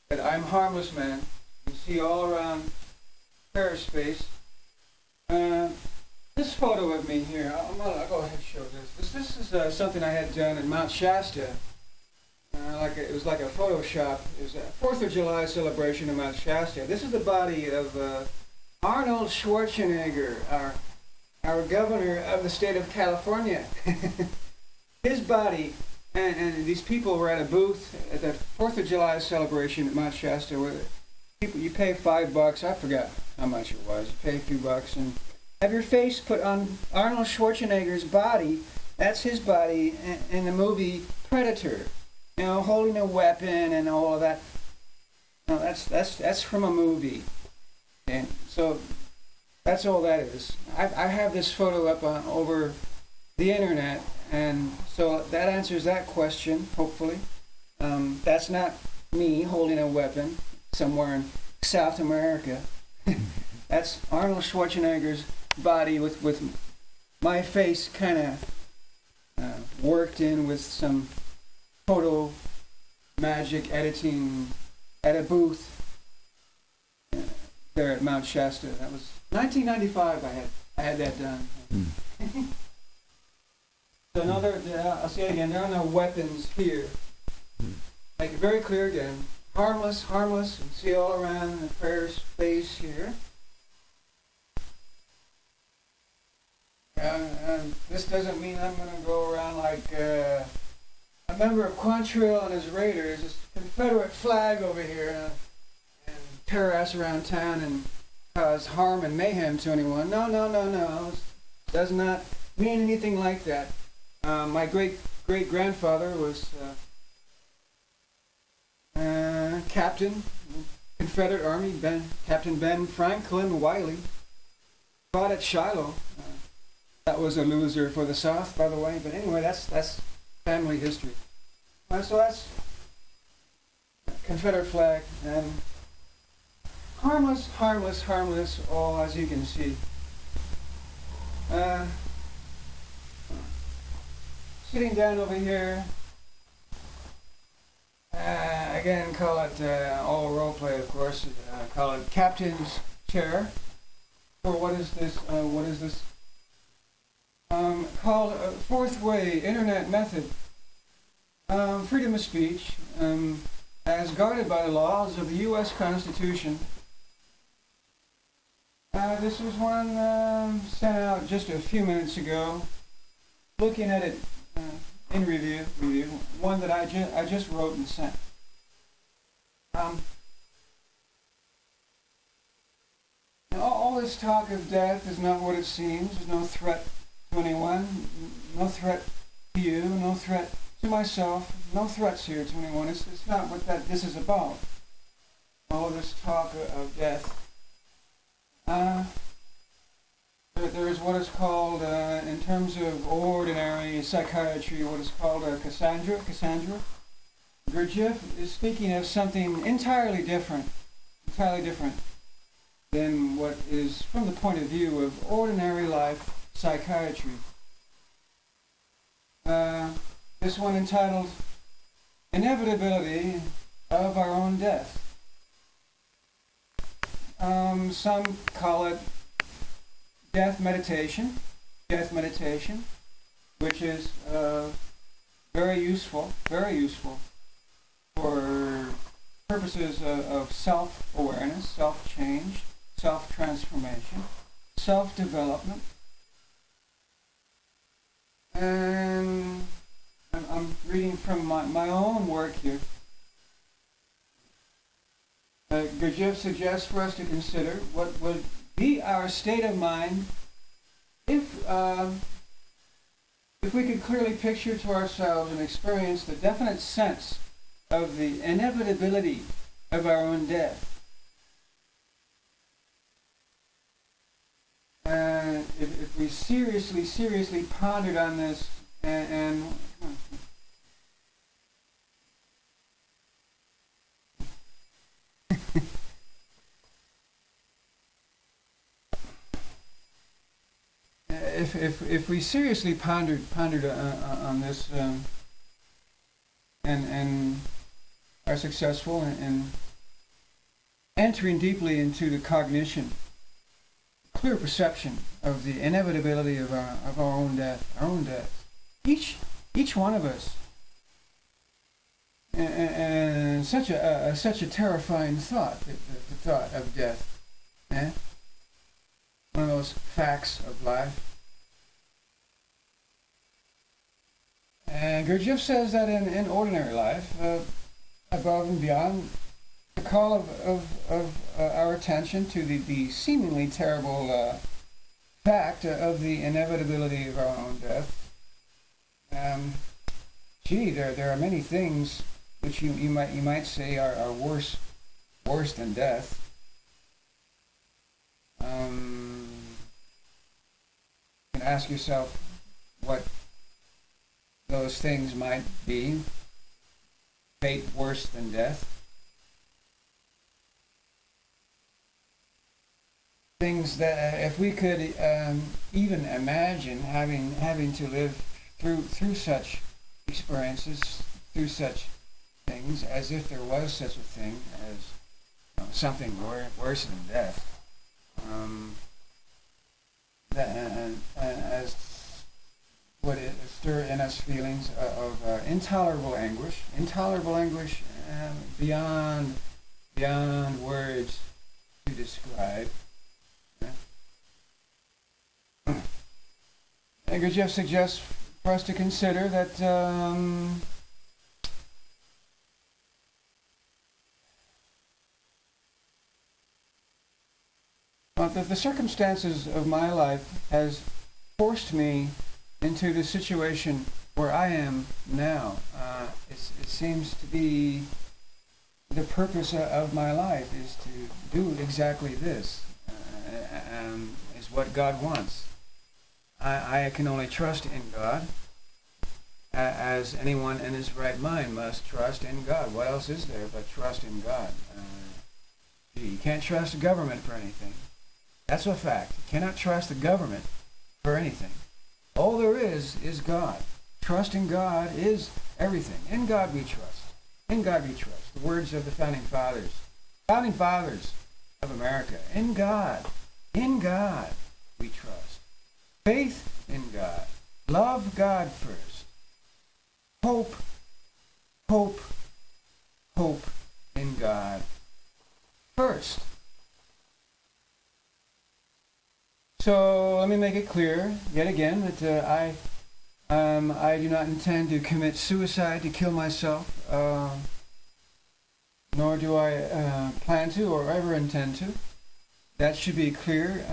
that I'm Harmless Man. You see all around Paris-space. This photo of me here, I'll go ahead and show this. This is something I had done in Mount Shasta. It was like a Photoshop. It was a 4th of July celebration in Mount Shasta. This is the body of Arnold Schwarzenegger, our governor of the state of California. His body, and these people were at a booth at the 4th of July celebration at Mount Shasta where people, you pay $5, I forgot how much it was, you pay a few bucks, and have your face put on Arnold Schwarzenegger's body. That's his body in the movie Predator. You know, holding a weapon and all of that. No, that's from a movie. And so that's all that is. I have this photo up over the internet, and so that answers that question, hopefully. That's not me holding a weapon somewhere in South America. That's Arnold Schwarzenegger's body with my face kind of worked in with some photo magic editing at a booth there at Mount Shasta. That was 1995. I had that done. So I'll say it again. There are no weapons here. Make it very clear again. Harmless, harmless. You see all around the prayer's face here. This doesn't mean I'm going to go around like a member of Quantrill and his raiders, this Confederate flag over here, and terrorize around town and cause harm and mayhem to anyone. No. It does not mean anything like that. My great-great-grandfather was Captain, Confederate Army, Captain Ben Franklin Wiley, fought at Shiloh. That was a loser for the South, by the way. But anyway, that's family history. So that's Confederate flag and harmless, harmless, harmless. All as you can see. Sitting down over here. Again, call it all role play, of course. Call it captain's chair. Or what is this? Called Fourth Way Internet Method. Freedom of speech, as guarded by the laws of the U.S. Constitution. This was one sent out just a few minutes ago. Looking at it in review, one that I just wrote and sent. All this talk of death is not what it seems. There's no threat to anyone, no threat to you, no threat to myself, no threats here to anyone. It's not what this is about. All this talk of death. There is what is called, in terms of ordinary psychiatry, what is called Cassandra. Gurdjieff is speaking of something entirely different than what is from the point of view of ordinary life psychiatry. This one entitled Inevitability of Our Own Death. Some call it death meditation, which is very useful for purposes of self-awareness, self-change, self-transformation, self-development. And I'm reading from my own work here. Gurdjieff suggests for us to consider what would be our state of mind if we could clearly picture to ourselves and experience the definite sense of the inevitability of our own death. If we seriously pondered on this and if we seriously pondered on this and are successful in entering deeply into the cognition, clear perception of the inevitability of our own death, our own death. Each one of us. And such a terrifying thought, the thought of death. Eh? One of those facts of life. And Gurdjieff says that in ordinary life, above and beyond the call of our attention to the seemingly terrible fact of the inevitability of our own death, there are many things which you might say are worse than death. You can ask yourself what those things might be. Fate worse than death. Things that if we could even imagine having to live through such experiences, through such things, as if there was such a thing as something worse than death. As would it stir in us feelings of intolerable anguish beyond words to describe. And Gurdjieff suggests for us to consider that the circumstances of my life has forced me into the situation where I am now. It seems to be the purpose of my life is to do exactly this, is what God wants. I can only trust in God, as anyone in his right mind must trust in God. What else is there but trust in God? You can't trust the government for anything. That's a fact. You cannot trust the government for anything. All there is God. Trust in God is everything. In God we trust. In God we trust. The words of the founding fathers of America. In God we trust. Faith in God. Love God first. Hope in God first. So let me make it clear yet again that I do not intend to commit suicide, to kill myself, nor do I plan to or ever intend to. That should be clear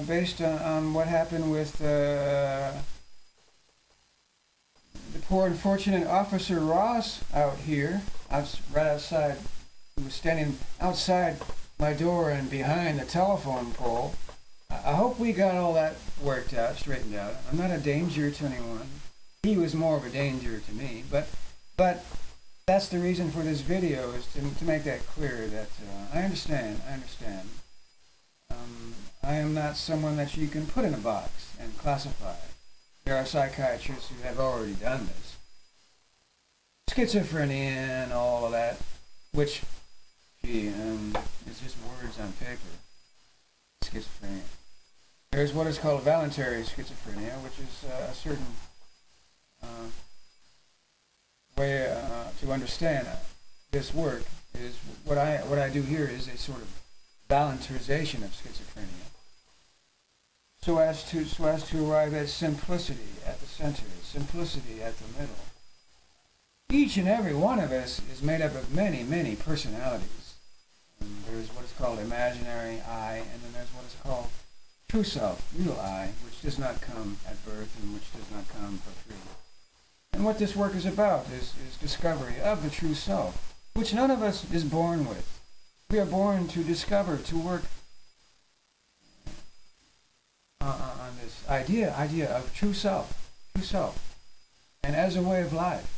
based on what happened with the poor unfortunate Officer Ross out here, right outside. He was standing outside my door and behind the telephone pole. I hope we got all that worked out, straightened out. I'm not a danger to anyone. He was more of a danger to me. But that's the reason for this video, is to make that clear that I understand. I am not someone that you can put in a box and classify. There are psychiatrists who have already done this. Schizophrenia and all of that, which, is just words on paper. Schizophrenia. There's what is called voluntary schizophrenia, which is a certain way to understand this work. Is what I do here is a sort of voluntarization of schizophrenia, so as to arrive at simplicity at the center, simplicity at the middle. Each and every one of us is made up of many personalities. And there's what is called imaginary I, and then there's what is called true self, real I, which does not come at birth and which does not come for free. And what this work is about is discovery of the true self, which none of us is born with. We are born to discover, to work on this idea of true self, and as a way of life.